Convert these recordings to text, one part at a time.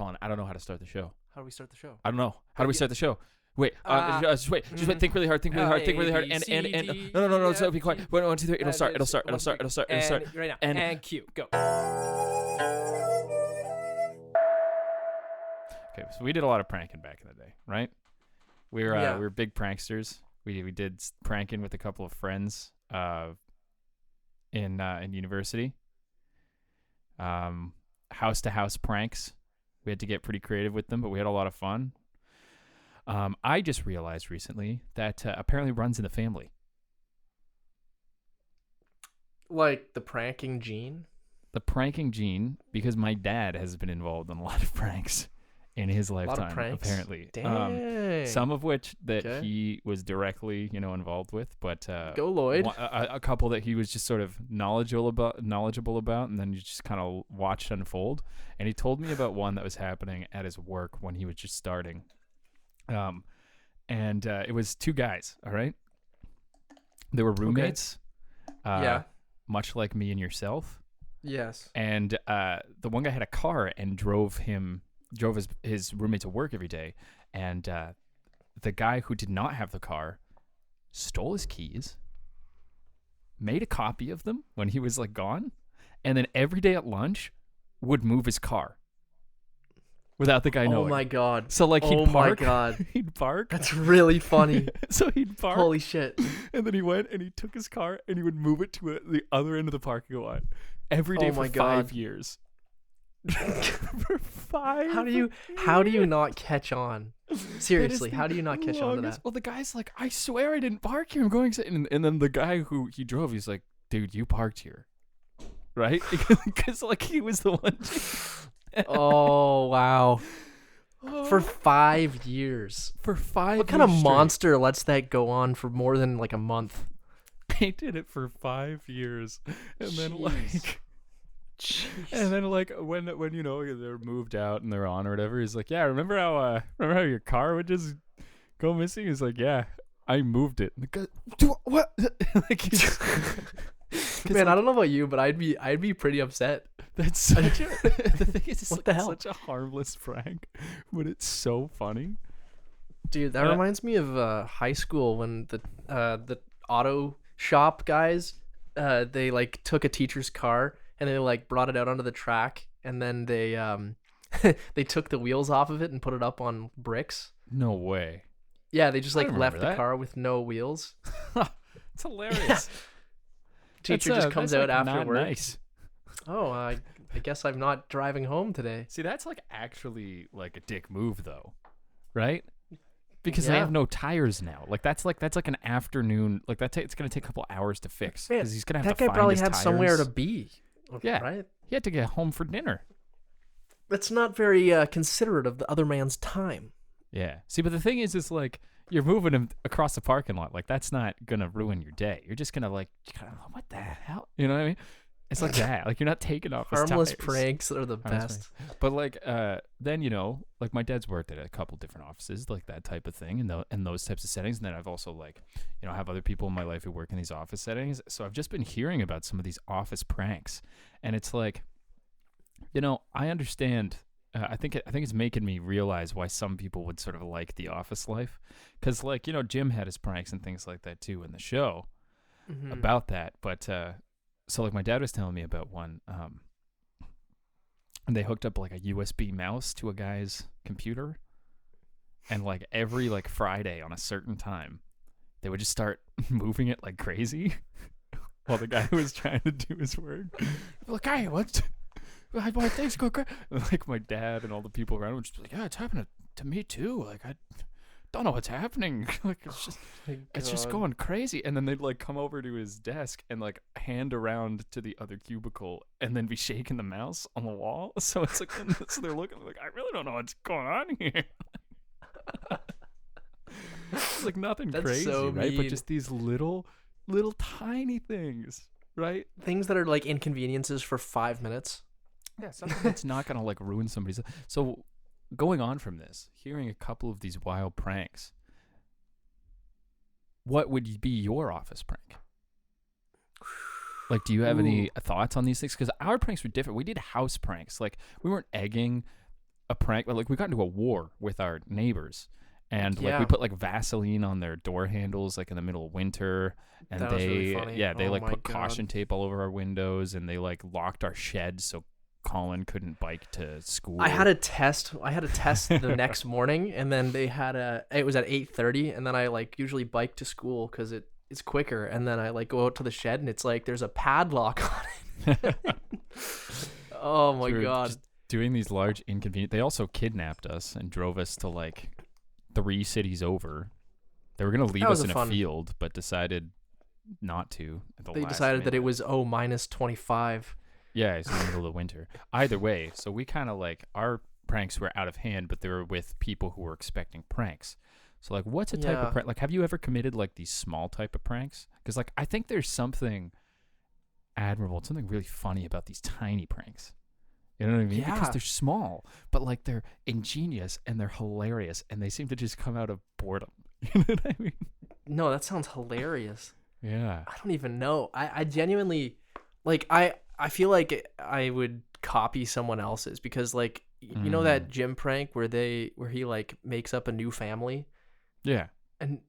Colin, I don't know how to start the show. How do we start the show? I don't know. How do we start the show? Wait, just wait. Think really hard. Think really hard. And no. So be quiet. Wait, 1, 2, 3. It'll start. Right now. And cue. Go. Okay, so we did a lot of pranking back in the day, right? We were big pranksters. We did pranking with a couple of friends in university. House to house pranks. We had to get pretty creative with them, but we had a lot of fun. I just realized recently that apparently runs in the family. Like the pranking gene? The pranking gene, because my dad has been involved in a lot of pranks in his lifetime, a lot of pranks? apparently. Dang. Some of which that he was directly, involved with, but Go Lloyd. A couple that he was just sort of knowledgeable about, and then you just kind of watched unfold. And he told me about one that was happening at his work when he was just starting. And it was two guys. All right, they were roommates. Okay. Much like me and yourself. Yes. And the one guy had a car and drove his roommate to work every day, and the guy who did not have the car stole his keys, made a copy of them when he was like gone, and then every day at lunch would move his car without the guy knowing. Oh my god. So like he'd park. My god. He'd park. That's really funny. So he'd park. Holy shit. And then he went and he took his car and he would move it to the other end of the parking lot every day for 5 years. For 5 How do you not catch on? Seriously, how do you not catch on to that? Well, the guy's like, I swear I didn't park here. I'm going to, and then the guy who he drove, he's like, dude, you parked here, right? Because like he was the one. Oh wow. For 5 years. For 5 years. What kind of monster lets that go on for more than like a month? He did it for 5 years, and then like. Jeez. And then like when they're moved out and they're on or whatever, he's like, yeah, remember how your car would just go missing? He's like, yeah, I moved it. And the guy, what? Like, man, I don't know about you, but I'd be pretty upset. That's such the thing is, it's what the hell? Such a harmless prank, but it's so funny. Dude, that reminds me of high school when the auto shop guys they like took a teacher's car. And they like brought it out onto the track, and then they they took the wheels off of it and put it up on bricks. No way. Yeah, they just like left that. the car with no wheels. It's hilarious. Teacher just comes out like after not work. Nice. Oh, I guess I'm not driving home today. See, that's like actually like a dick move though, right? Because they have no tires now. Like that's like an afternoon. Like it's gonna take a couple hours to fix because he's gonna have to find his tires. That guy probably had somewhere to be. Yeah, right. He had to get home for dinner. That's not very considerate of the other man's time. Yeah. See, but the thing is like you're moving him across the parking lot. Like that's not gonna ruin your day. You're just gonna like, what the hell? You know what I mean? It's like that. Like you're not taking off his harmless tires. pranks are the best. But like, then like my dad's worked at a couple different offices, like that type of thing, and those types of settings. And then I've also like, have other people in my life who work in these office settings. So I've just been hearing about some of these office pranks, and it's like, I understand. I think it's making me realize why some people would sort of like the office life, because like Jim had his pranks and things like that too in the show about that, but. So like my dad was telling me about one, and they hooked up like a USB mouse to a guy's computer, and like every like Friday on a certain time, they would just start moving it like crazy, while the guy was trying to do his work. Like, hey, what? Why things go crazy? Like my dad and all the people around would just be like, yeah, it's happening to me too. Like I don't know what's happening. Like it's just going crazy. And then they'd like come over to his desk and like hand around to the other cubicle and then be shaking the mouse on the wall. So it's like so they're looking like, I really don't know what's going on here. It's like nothing crazy, so right? But just these little tiny things, right? Things that are like inconveniences for 5 minutes. Yeah, something that's not gonna like ruin somebody's. So going on from this, hearing a couple of these wild pranks, what would be your office prank? Like, do you have any thoughts on these things? Because our pranks were different. We did house pranks. Like, we weren't egging a prank. Like we got into a war with our neighbors, and like we Yeah, put like Vaseline on their door handles, like in the middle of winter, and that was really they funny. they Oh like my put god. caution tape all over our windows, and they like locked our shed so Colin couldn't bike to I had school. a test. I had a test the next morning, and then they had a. It was at 8:30, and then I like usually bike to school because it's quicker. And then I like go out to the shed, and it's like there's a padlock on it. Oh So my we were god. just doing these large inconvenient. They also kidnapped us and drove us to like 3 cities over. They were gonna leave That was us a in a fun. field, but decided not to at the They last decided that it minute. was minus 25. Yeah, it's in the middle of winter. Either way, so we kind of like our pranks were out of hand, but they were with people who were expecting pranks. So like, what's a type of Yeah. prank? Like, have you ever committed like these small type of pranks? Because like, I think there's something admirable, something really funny about these tiny pranks. You know what I mean? Because Yeah. they're small, but like they're ingenious and they're hilarious, and they seem to just come out of boredom. You know what I mean? No, that sounds hilarious. Yeah. I don't even know. I genuinely like I feel like I would copy someone else's because like you know Mm. that gym prank where he like makes up a new family Yeah. and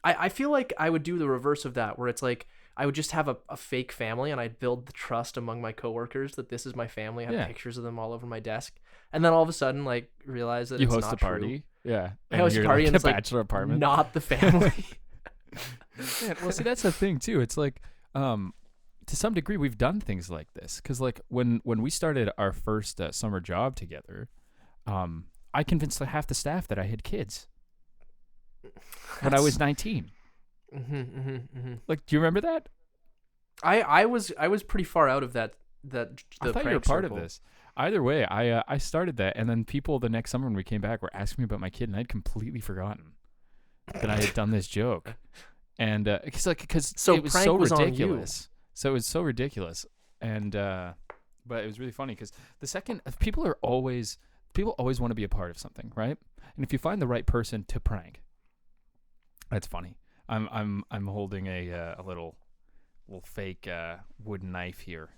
I feel like I would do the reverse of that where it's like I would just have a fake family and I'd build the trust among my coworkers that this is my family. I have Yeah. pictures of them all over my desk. And then all of a sudden like realize that You it's host a not true. party. Yeah. I host a you're party like and a it's like bachelor apartment. not the family. Yeah, well, see, that's the thing too. It's like, to some degree, we've done things like this because, like, when we started our first summer job together, I convinced like, half the staff that I had kids when I was 19. Like, do you remember that? I was pretty far out of that I the thought you were prank part circle. of this. Either way, I started that, and then people the next summer when we came back were asking me about my kid, and I'd completely forgotten that I had done this joke. And because So it was prank so was on you. ridiculous. So it was so ridiculous, and but it was really funny because the second people always want to be a part of something, right? And if you find the right person to prank, that's funny. I'm holding a little fake wooden knife here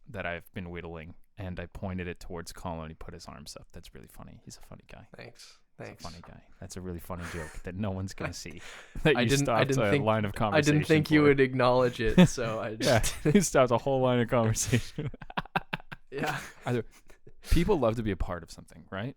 that I've been whittling, and I pointed it towards Colin. And he put his arms up. That's really funny. He's a funny guy. Thanks. He's Thanks. a funny guy. That's a really funny joke that no one's gonna see. That I you didn't stopped a think line of conversation. I didn't think you for. would acknowledge it, so I Yeah, just you stopped a whole line of conversation. yeah. Either people love to be a part of something, right?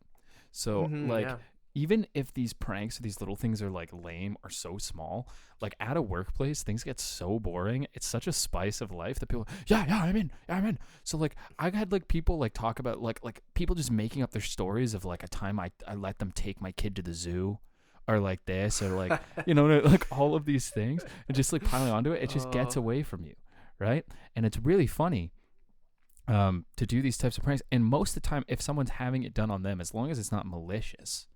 So like Yeah. even if these pranks or these little things are like lame or so small, like at a workplace, things get so boring. It's such a spice of life that people, I'm in. So like I had like people like talk about like people just making up their stories of like a time I let them take my kid to the zoo. Or like this, or like like all of these things, and just like piling onto it, it just gets Oh. away from you, right? And it's really funny to do these types of pranks. And most of the time, if someone's having it done on them, as long as it's not malicious,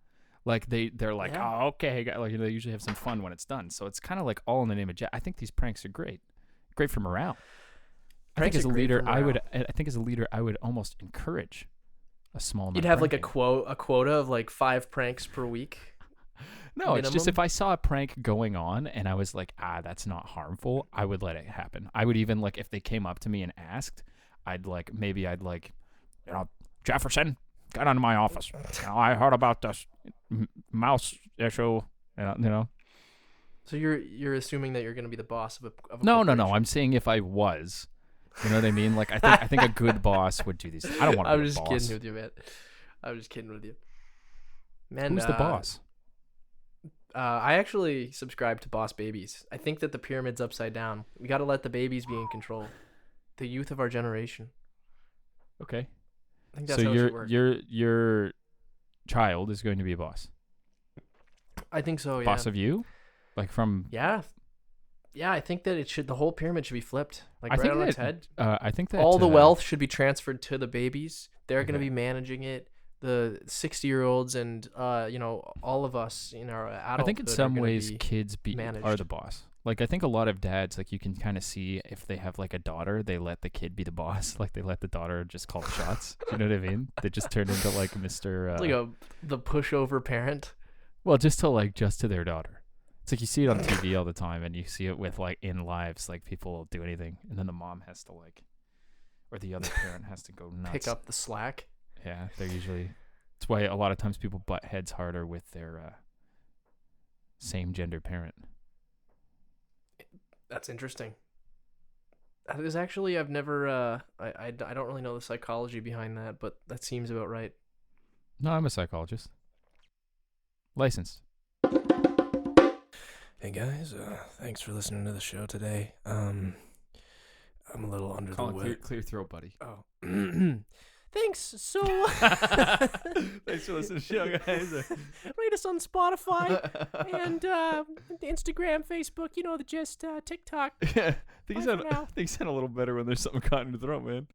like they're like, Yeah. oh, okay, like they usually have some fun when it's done. So it's kind of like all in the name of I think these pranks are great for morale. I think Pranks as are a great leader, for I would. morale. I think as a leader, I would almost encourage a small. You'd amount of have like pranking. a quota of like 5 pranks per week. No, it's just minimum? if I saw a prank going on and I was like, that's not harmful, I would let it happen. I would even like if they came up to me and asked, I'd like Jefferson, get out of my office. I heard about this mouse issue. So you're assuming that you're going to be the boss of a No. corporation. I'm saying if I was, you know what I mean. Like I think a good boss would do these. I don't want to I'm be a just boss. kidding with you, man. I'm just kidding with you. Man, Who's the boss? I actually subscribe to Boss Babies. I think that the pyramid's upside down. We got to let the babies be in control. The youth of our generation. Okay. I think that's So how it should work. your child is going to be a boss. I think so, yeah. Boss of you, like from. Yeah. Yeah, I think that the whole pyramid should be flipped. Like I right think on its that- head. I think that All the wealth should be transferred to the babies. They're going to Okay. be managing it. The 60-year-olds and all of us in our adulthood. I think in some ways kids are managed. the boss. Like I think a lot of dads, like you can kind of see if they have like a daughter, they let the kid be the boss. Like they let the daughter just call the shots. You know what I mean? They just turn into like Mr. It's like the pushover parent. Well, just to their daughter. It's like you see it on TV all the time, and you see it with like in lives, like people will do anything, and then the mom has to or the other parent has to go nuts. Pick up the slack. Yeah, they're usually That's why a lot of times people butt heads harder with their same gender parent. That's interesting. That is actually, I've never, I don't really know the psychology behind that, but that seems about right. No, I'm a psychologist. Licensed. Hey guys, thanks for listening to the show today. I'm a little under the weather. Clear throat, buddy. Oh. Thanks. So Thanks for listening to the show, guys. rate us on Spotify and Instagram, Facebook, the gist, TikTok. Things sound a little better when there's something caught in the throat, man.